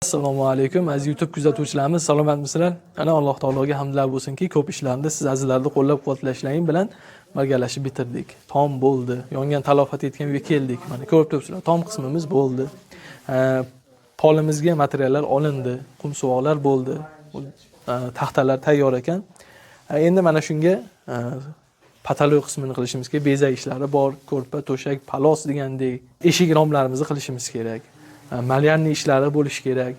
Assalomu alaykum aziz YouTube kuzatuvchilarimiz, salomatmisizlar? Ana Alloh taologa hamdlar bo'lsinki, ko'p ishlarni siz azizlarni qo'llab-quvvatlashlaring bilan birgalashib bitirdik. Tom bo'ldi. Yongan talofat etgan uyga keldik. Mana ko'rib turibsizlar, tom qismimiz bo'ldi. Polimizga materiallar olindi, qumsuvoqlar bo'ldi. Taxtalar tayyor ekan. Endi mana shunga patologiya qismini qilishimiz kerak, bezak ishlari bor, ko'rpa, to'shak, palos degandek, eshik romlarimizni qilishimiz kerak. Malyarniy ishlari bo'lishi kerak,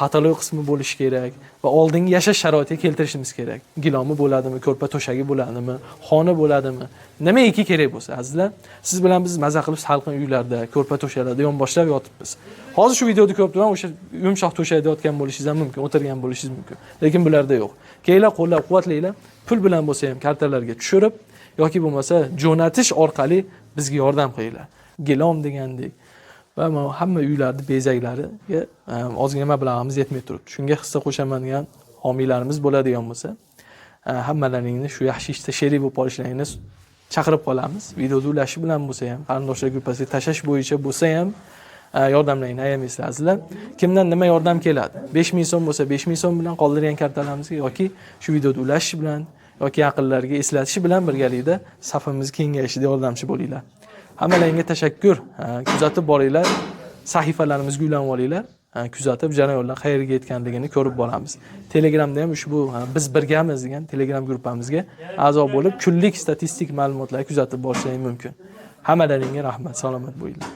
patologiya qismi bo'lishi kerak va oldingi yashash sharoitiga keltirishimiz kerak. Gilomi bo'ladimi, ko'rpa to'shagi bo'ladimi, xona bo'ladimi? Nimaiki kerak bo'lsa, azizlar, siz bilan biz maza qilib salqin uylarda, ko'rpa to'shaklarda yonboshlab yotibmiz. Hozir shu videoni ko'rib turgan o'sha yumshoq to'shakda yotgan bo'lishingiz ham mumkin, o'tirgan bo'lishingiz mumkin. Lekin bularda yo'q. Kelinglar qo'llab-quvvatlanglar, pul bilan bo'lsa ham kartalarga tushirib yoki bo'lmasa jo'natish orqali bizga yordam qilinglar. Gilom degandek va hamma uylarni bezaklariga ozgina mablag'imiz yetmay turibdi. Shunga hissa qo'shaman degan homiylarimiz bo'ladigan bo'lsa, hammalaringni shu yaxshi ishda sherik bo'lib qolishlaringni chaqirib qolamiz. Videoda ulashi bilan bo'lsa ham, qarindoshlar gruppasiga tashlash bo'yicha bo'lsa ham yordamlaringni ayamaysizlar azizlar. Kimdan nima yordam keladi? 5000 so'm bo'lsa 5000 so'm bilan qoldirgan kartalarimizga yoki shu videoda ulashi bilan yoki yaqinlarga eslatishi bilan birgalikda safimiz kengayishida yordamchi bo'linglar. Hammalaringga tashakkur. Kuzatib boringlar. Sahifalarimizni ulanib olinglar. Kuzatib jarayonlar qayerga yetganligini ko'rib boramiz. Telegramda ham ushbu biz birgamiz degan Telegram gruppamizga a'zo bo'lib, kunlik statistik ma'lumotlarni kuzatib borishingiz mumkin. Hammalaringga rahmat, salomat bo'linglar.